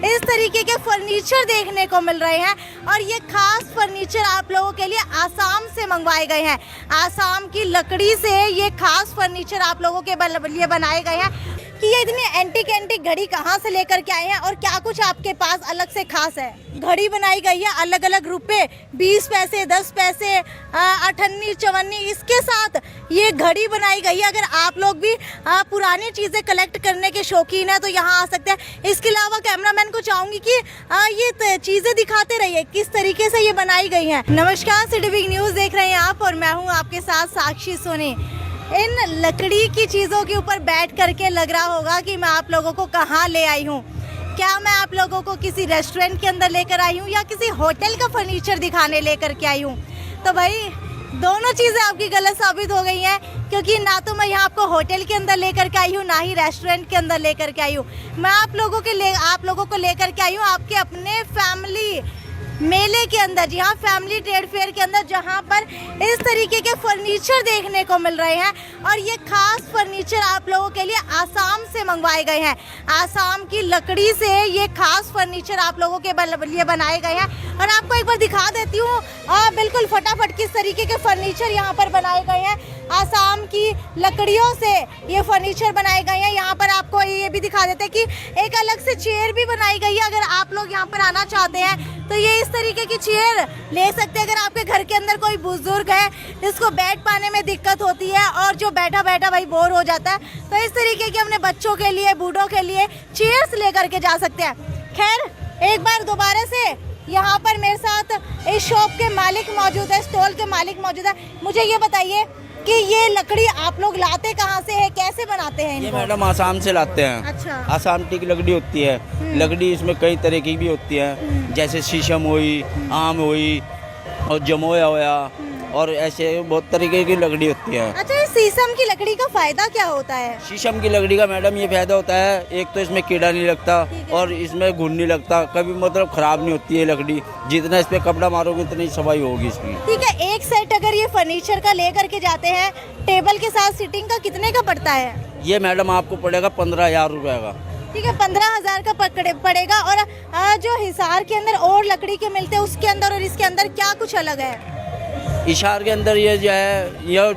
इस तरीके के फर्नीचर देखने को मिल रहे हैं और ये खास फर्नीचर आप लोगों के लिए आसाम से मंगवाए गए हैं। आसाम की लकड़ी से ये खास फर्नीचर आप लोगों के लिए बनाए गए हैं। कि ये इतनी एंटीक घड़ी कहाँ से लेकर के आए हैं और क्या कुछ आपके पास अलग से खास है। घड़ी बनाई गई है अलग अलग रुपए, 20 पैसे, 10 पैसे, 58, 54, इसके साथ ये घड़ी बनाई गई है। अगर आप लोग भी पुरानी चीज़ें कलेक्ट करने के शौकीन है तो यहाँ आ सकते हैं। इसके अलावा कैमरामैन को चाहूँगी कि ये चीज़ें दिखाते रहिए किस तरीके से ये बनाई गई हैं। नमस्कार, सिटी बिग न्यूज़ देख रहे हैं आप और मैं हूँ आपके साथ साक्षी सोनी। इन लकड़ी की चीज़ों के ऊपर बैठ करके लग रहा होगा कि मैं आप लोगों को कहाँ ले आई हूँ। क्या मैं आप लोगों को किसी रेस्टोरेंट के अंदर लेकर आई हूँ या किसी होटल का फर्नीचर दिखाने लेकर के आई हूँ? तो भाई दोनों चीज़ें आपकी गलत साबित हो गई हैं, क्योंकि ना तो मैं यहाँ आपको होटल के अंदर लेकर के आई हूँ, ना ही रेस्टोरेंट के अंदर लेकर के आई हूँ। मैं आप लोगों को लेकर के आई हूँ आपके अपने फैमिली मेले के अंदर, जी हाँ, फैमिली ट्रेड फेयर के अंदर, जहाँ पर इस तरीके के फर्नीचर देखने को मिल रहे हैं और ये खास फर्नीचर आप लोगों के लिए आसाम से मंगवाए गए हैं। आसाम की लकड़ी से ये खास फर्नीचर आप लोगों के लिए बनाए गए हैं और आपको एक बार दिखा देती हूँ बिल्कुल फटाफट किस तरीके के फर्नीचर यहाँ पर बनाए गए हैं। आसाम की लकड़ियों से ये फर्नीचर बनाए गए हैं। यहाँ पर आपको ये भी दिखा देते हैं कि एक अलग से चेयर भी बनाई गई है। अगर आप लोग यहाँ पर आना चाहते हैं तो ये इस तरीके की चेयर ले सकते हैं। अगर आपके घर के अंदर कोई बुजुर्ग है जिसको बैठ पाने में दिक्कत होती है और जो बैठा बैठा भाई बोर हो जाता है, तो इस तरीके के अपने बच्चों के लिए, बूढ़ों के लिए चेयर्स लेकर के जा सकते हैं। खैर, एक बार दोबारा से यहाँ पर मेरे साथ इस शॉप के मालिक मौजूद है, स्टॉल के मालिक मौजूद है। मुझे ये बताइए कि ये लकड़ी आप लोग लाते कहाँ से है, कैसे बनाते हैं इनको? ये मैडम आसाम से लाते हैं। अच्छा। आसाम की लकड़ी होती है। लकड़ी इसमें कई तरह की भी होती है, जैसे शीशम हुई, आम हुई और जमोया होया और ऐसे बहुत तरीके की लकड़ी होती है। अच्छा, इस शीशम की लकड़ी का फायदा क्या होता है? शीशम की लकड़ी का मैडम ये फायदा होता है, एक तो इसमें कीड़ा नहीं लगता और इसमें घुन नहीं लगता, कभी मतलब खराब नहीं होती है लकड़ी। जितना इस पे कपड़ा मारोगे उतनी सफाई होगी इसकी। ठीक है, एक सेट अगर ये फर्नीचर का लेकर के जाते हैं टेबल के साथ सिटिंग का कितने का पड़ता है? ये मैडम आपको पड़ेगा 15,000 रुपए का। ठीक है, 15,000 का पड़ेगा। और जो हिसार के अंदर और लकड़ी के मिलते हैं उसके अंदर और इसके अंदर क्या कुछ अलग है? हिसार के अंदर ये जो है ये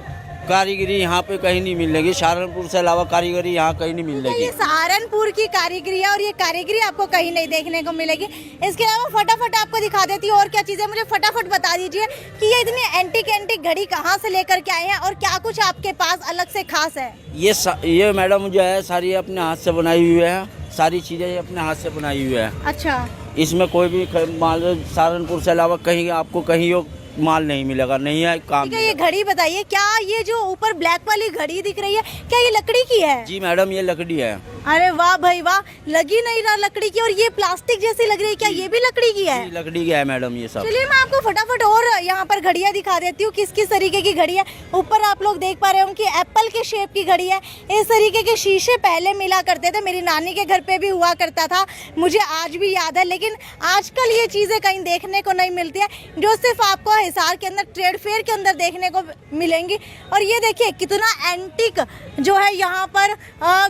कारीगरी यहाँ पे कहीं नहीं मिलेगी। सहारनपुर से अलावा कारीगरी यहाँ कहीं नहीं मिलेगी। ये सहारनपुर की कारीगरी है और ये कारीगरी आपको कहीं नहीं देखने को मिलेगी। इसके अलावा फटाफट आपको दिखा देती हूँ और क्या चीज़ें, मुझे फटाफट बता दीजिए कि ये इतनी एंटीक घड़ी कहाँ से लेकर के आए हैं और क्या कुछ आपके पास अलग से खास है? ये मैडम जो है सारी अपने हाथ से बनाई हुई है, सारी चीज़ें अपने हाथ से बनाई हुई है। अच्छा। इसमें कोई भी माल सहारनपुर से अलावा कहीं आपको कहीं माल नहीं मिलेगा, नहीं है काम। ठीक है, ये घड़ी बताइए, क्या ये जो ऊपर ब्लैक वाली घड़ी दिख रही है क्या ये लकड़ी की है? जी मैडम, ये लकड़ी है। अरे वाह भाई वाह, लगी नहीं रहा लकड़ी की और ये प्लास्टिक जैसी लग रही है, क्या ये भी लकड़ी की है? लकड़ी की है मैडम ये सब। चलिए मैं आपको फटाफट और यहाँ पर घड़ियाँ दिखा देती हूँ किस किस तरीके की घड़ी है। ऊपर आप लोग देख पा रहे होंगे कि एप्पल के शेप की घड़ी है। इस तरीके के शीशे पहले मिला करते थे, मेरी नानी के घर पे भी हुआ करता था, मुझे आज भी याद है। लेकिन आजकल ये चीज़ें कहीं देखने को नहीं मिलती है, जो सिर्फ आपको हिसार के अंदर ट्रेड फेयर के अंदर देखने को मिलेंगी। और ये देखिए कितना एंटीक जो है यहाँ पर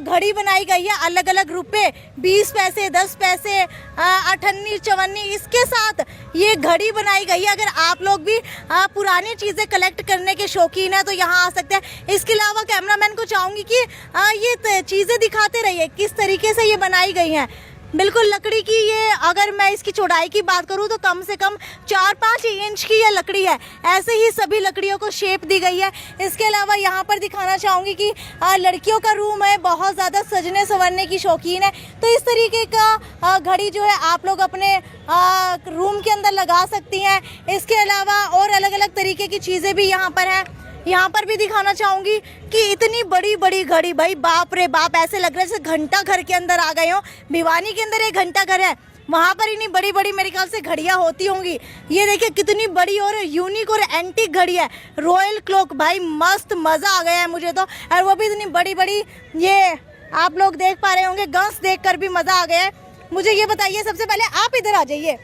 घड़ी बनाई गई है, अलग अलग रुपए, 20 पैसे, 10 पैसे, 58, 54, इसके साथ ये घड़ी बनाई गई है। अगर आप लोग भी पुरानी चीज़ें कलेक्ट करने के शौकीन है तो यहाँ आ सकते हैं। इसके अलावा कैमरामैन को चाहूँगी कि ये चीज़ें दिखाते रहिए किस तरीके से ये बनाई गई हैं। बिल्कुल लकड़ी की ये, अगर मैं इसकी चौड़ाई की बात करूँ तो कम से कम 4-5 इंच की ये लकड़ी है। ऐसे ही सभी लकड़ियों को शेप दी गई है। इसके अलावा यहाँ पर दिखाना चाहूँगी कि लड़कियों का रूम है, बहुत ज़्यादा सजने संवरने की शौकीन है, तो इस तरीके का घड़ी जो है आप लोग अपने रूम के अंदर लगा सकती हैं। इसके अलावा और अलग अलग तरीके की चीज़ें भी यहाँ पर हैं। यहाँ पर भी दिखाना चाहूँगी कि इतनी बड़ी बड़ी घड़ी, भाई बाप रे बाप, ऐसे लग रहा है जैसे घंटा घर के अंदर आ गए हो। भिवानी के अंदर एक घंटा घर है, वहाँ पर इतनी बड़ी बड़ी मेरे ख्याल से घड़ियाँ होती होंगी। ये देखिए कितनी बड़ी और यूनिक और एंटीक घड़ी है, रॉयल क्लॉक। भाई मस्त, मज़ा आ गया है मुझे तो, और वो भी इतनी बड़ी बड़ी। ये आप लोग देख पा रहे होंगे, गंस देख कर भी मज़ा आ गया है। मुझे ये बताइए, सबसे पहले आप इधर आ जाइए,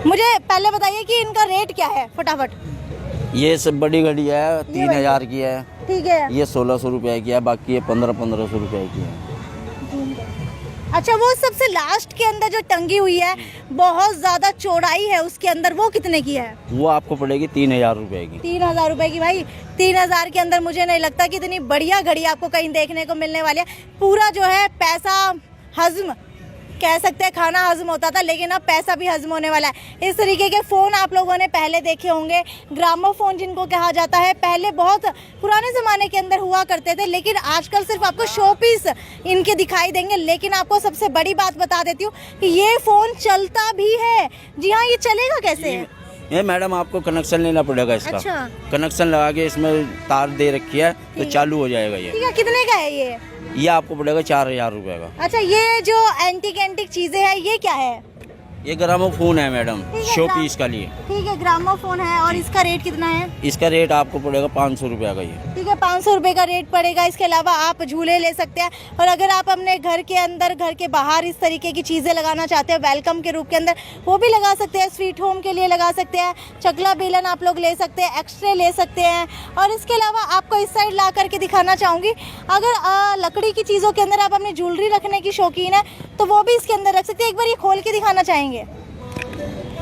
मुझे पहले बताइए कि इनका रेट क्या है फटाफट। ये सब बड़ी घड़ी है 3,000 की है। ठीक है। ये 1,600 रुपए की है, बाकी ये 1500 रुपए की है। अच्छा, वो सबसे लास्ट के अंदर जो टंगी हुई है बहुत ज्यादा चौड़ाई है उसके अंदर, वो कितने की है? वो आपको पड़ेगी 3000 रुपए की। 3000 रुपए की। भाई 3000 के अंदर मुझे नहीं लगता कि इतनी बढ़िया घड़ी आपको कहीं देखने को मिलने वाली है। पूरा जो है पैसा हजम, कह सकते हैं खाना हजम होता था, लेकिन अब पैसा भी हजम होने वाला है। इस तरीके के फ़ोन आप लोगों ने पहले देखे होंगे, ग्रामोफोन जिनको कहा जाता है, पहले बहुत पुराने ज़माने के अंदर हुआ करते थे, लेकिन आजकल सिर्फ आपको शो पीस इनके दिखाई देंगे। लेकिन आपको सबसे बड़ी बात बता देती हूँ कि ये फ़ोन चलता भी है। जी हाँ, ये चलेगा कैसे? ये मैडम आपको कनेक्शन लेना पड़ेगा इसका। अच्छा। कनेक्शन लगा के इसमें तार दे रखी है तो चालू हो जाएगा ये। ठीक है, कितने का है ये? ये आपको पड़ेगा 4000 रुपए का। अच्छा, ये जो एंटीक चीजें हैं ये क्या है? ये ग्रामोफोन है मैडम, शो पीस का लिए। ठीक है, ग्रामोफोन है। और इसका रेट कितना है? इसका रेट आपको पड़ेगा 500 रुपये का ये। ठीक है, 500 रुपये का रेट पड़ेगा। इसके अलावा आप झूले ले सकते हैं, और अगर आप अपने घर के अंदर, घर के बाहर इस तरीके की चीज़ें लगाना चाहते हैं वेलकम के रूप के अंदर, वो भी लगा सकते हैं। स्वीट होम के लिए लगा सकते हैं, चकला बेलन आप लोग ले सकते हैं, एक्स्ट्रे ले सकते हैं। और इसके अलावा आपको इस साइड ला करके दिखाना चाहूँगी, अगर लकड़ी की चीज़ों के अंदर आप अपनी ज्वेलरी रखने की शौकीन है तो वो भी इसके अंदर रख सकते हैं। एक बार ये खोल के दिखाना चाहेंगे?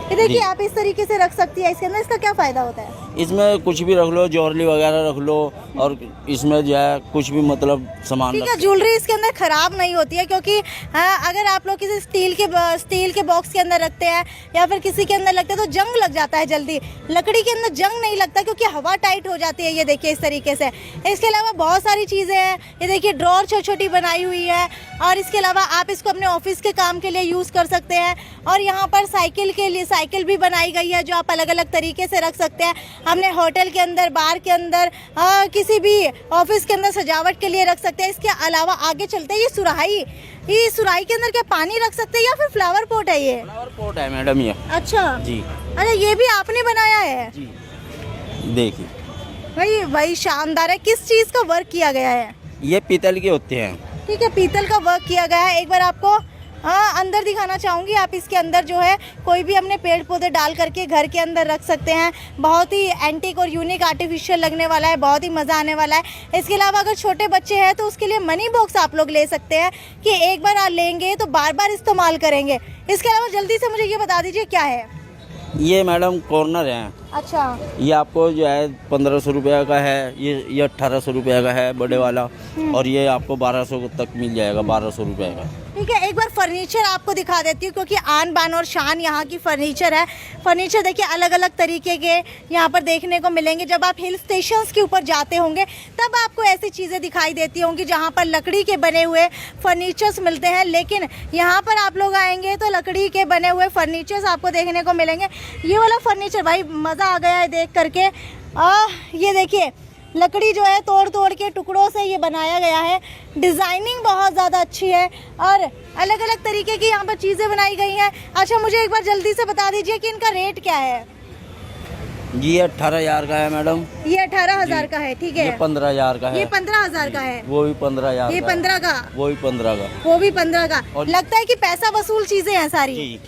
ये देखिए, आप इस तरीके से रख सकती है इसके अंदर। इसका क्या फ़ायदा होता है? इसमें कुछ भी रख लो, ज्वेलरी वगैरह रख लो, और इसमें जो है कुछ भी मतलब सामान। ठीक है, ज्वेलरी इसके अंदर ख़राब नहीं होती है, क्योंकि अगर आप लोग किसी स्टील के बॉक्स के अंदर रखते हैं या फिर किसी के अंदर लगते हैं तो जंग लग जाता है जल्दी। लकड़ी के अंदर जंग नहीं लगता क्योंकि हवा टाइट हो जाती है। ये देखिए इस तरीके से। इसके अलावा बहुत सारी चीज़ें हैं। ये देखिए, ड्रॉर छोटी छोटी बनाई हुई है, और इसके अलावा आप इसको अपने ऑफिस के काम के लिए यूज़ कर सकते हैं। और यहाँ पर साइकिल के लिए साइकिल भी बनाई गई है जो आप अलग अलग तरीके से रख सकते हैं अपने होटल के अंदर, बार के अंदर, किसी भी ऑफिस के अंदर सजावट के लिए रख सकते हैं। इसके अलावा आगे चलते हैं, ये सुराही के अंदर क्या पानी रख सकते हैं या फिर फ्लावर पॉट है? ये फ्लावर पॉट है मैडम ये। अच्छा जी। अरे, ये भी आपने बनाया है? जी, देखिए भाई शानदार है। किस चीज़ का वर्क किया गया है? ये पीतल के होते हैं। ठीक है, पीतल का वर्क किया गया है। एक बार आपको अंदर दिखाना चाहूँगी। आप इसके अंदर जो है कोई भी अपने पेड़ पौधे डाल करके घर के अंदर रख सकते हैं। बहुत ही एंटीक और यूनिक आर्टिफिशियल लगने वाला है, बहुत ही मज़ा आने वाला है। इसके अलावा अगर छोटे बच्चे हैं तो उसके लिए मनी बॉक्स आप लोग ले सकते हैं कि एक बार आप लेंगे तो बार बार इस्तेमाल करेंगे। इसके अलावा जल्दी से मुझे ये बता दीजिए क्या है? ये मैडम कॉर्नर है। अच्छा। ये आपको जो है 1500 रुपये का है, ये 1800 रुपये का है बड़े वाला, और ये आपको 1200 तक मिल जाएगा, 1200 रुपये का। ठीक है, एक बार फर्नीचर आपको दिखा देती हूँ, क्योंकि आन बान और शान यहाँ की फर्नीचर है। फर्नीचर देखिए अलग अलग तरीके के यहाँ पर देखने को मिलेंगे। जब आप हिल स्टेशंस के ऊपर जाते होंगे तब आपको ऐसी चीज़ें दिखाई देती होंगी जहाँ पर लकड़ी के बने हुए फर्नीचर्स मिलते हैं, लेकिन यहाँ पर आप लोग आएंगे तो लकड़ी के बने हुए फर्नीचर्स आपको देखने को मिलेंगे। ये वाला फर्नीचर भाई मज़ा आ गया है देख करके। ये देखिए, लकड़ी जो है तोड़ तोड़ के टुकड़ों से ये बनाया गया है। डिज़ाइनिंग बहुत ज़्यादा अच्छी है और अलग अलग तरीके की यहाँ पर चीज़ें बनाई गई हैं। अच्छा, मुझे एक बार जल्दी से बता दीजिए कि इनका रेट क्या है? ये 18,000 का है मैडम। ये 18,000 का है। ठीक है, ये 15,000 का है। ये 15,000 का है। वो भी 15,000। ये 15 का, वो भी 15 का, वो भी 15 का। और लगता है कि पैसा वसूल चीज़ें हैं सारी। जी,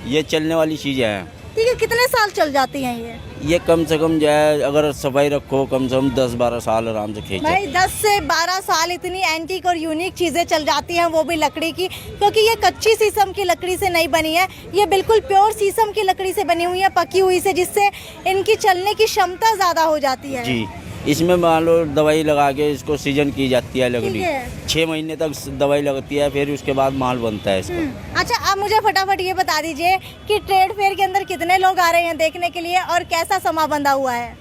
ये चलने वाली चीज़ें हैं। ठीक है, कितने साल चल जाती हैं ये कम से कम जो है अगर सफाई रखो कम से कम 10-12 साल आराम से खींचे। भाई 10 से 12 साल इतनी एंटीक और यूनिक चीज़ें चल जाती हैं, वो भी लकड़ी की, क्योंकि ये कच्ची शीशम की लकड़ी से नहीं बनी है। ये बिल्कुल प्योर शीशम की लकड़ी से बनी हुई है, पकी हुई से, जिससे इनकी चलने की क्षमता ज़्यादा हो जाती है। जी, इसमें मान लो दवाई लगा के इसको सीजन की जाती है लकड़ी। 6 महीने तक दवाई लगती है, फिर उसके बाद माल बनता है इसका। अच्छा, अब मुझे फटाफट ये बता दीजिए कि ट्रेड फेयर के अंदर कितने लोग आ रहे हैं देखने के लिए और कैसा समा बंधा हुआ है?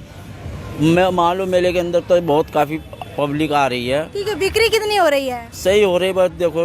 मैं मान लो मेले के अंदर तो बहुत काफ़ी पब्लिक आ रही है। ठीक है, बिक्री कितनी हो रही है? सही हो रही, बस देखो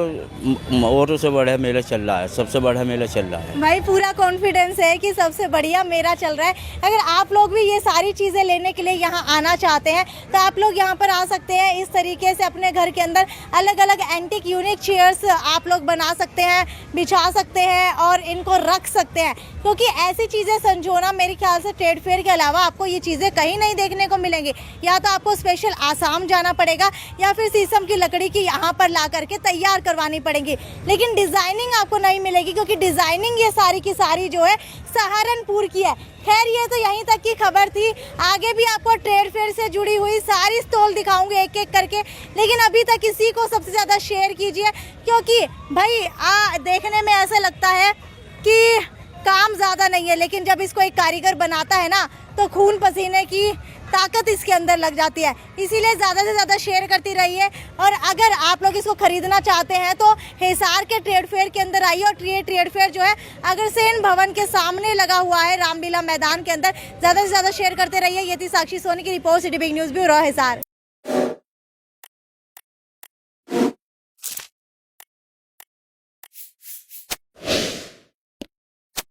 औरों से बड़ा मेला चल रहा है, सबसे बड़ा मेला चल रहा है। भाई पूरा कॉन्फिडेंस है कि सबसे बढ़िया मेला चल रहा है। अगर आप लोग भी ये सारी चीज़ें लेने के लिए यहाँ आना चाहते हैं तो आप लोग यहाँ पर आ सकते हैं। इस तरीके से अपने घर के अंदर अलग अलग एंटीक यूनिक चेयर्स आप लोग बना सकते हैं, बिछा सकते हैं और इनको रख सकते हैं, क्योंकि ऐसी चीज़ें संजोना मेरे ख्याल से ट्रेड फेयर के अलावा आपको ये चीज़ें कहीं नहीं देखने को मिलेंगी। या तो आपको स्पेशल आसाम जाना पड़ेगा या फिर शीशम की लकड़ी की यहाँ पर ला करके तैयार करवानी पड़ेगी, लेकिन डिज़ाइनिंग आपको नहीं मिलेगी क्योंकि डिज़ाइनिंग ये सारी की सारी जो है सहारनपुर की है। खैर ये तो यहीं तक की खबर थी, आगे भी आपको ट्रेड फेयर से जुड़ी हुई सारी स्टॉल दिखाऊंगे एक एक करके, लेकिन अभी तक इसी को सबसे ज़्यादा शेयर कीजिए क्योंकि भाई देखने में ऐसा लगता है कि काम ज़्यादा नहीं है, लेकिन जब इसको एक कारीगर बनाता है ना तो खून पसीने की ताकत इसके अंदर लग जाती है। इसीलिए ज़्यादा से ज़्यादा शेयर करती रहिए और अगर आप लोग इसको ख़रीदना चाहते हैं तो हिसार के ट्रेड फेयर के अंदर आइए। और ये ट्रेड फेयर जो है अग्रसेन भवन के सामने लगा हुआ है रामलीला मैदान के अंदर। ज़्यादा से ज़्यादा शेयर करते रहिए। ये थी साक्षी सोनी की report, city big news bureau Hisar.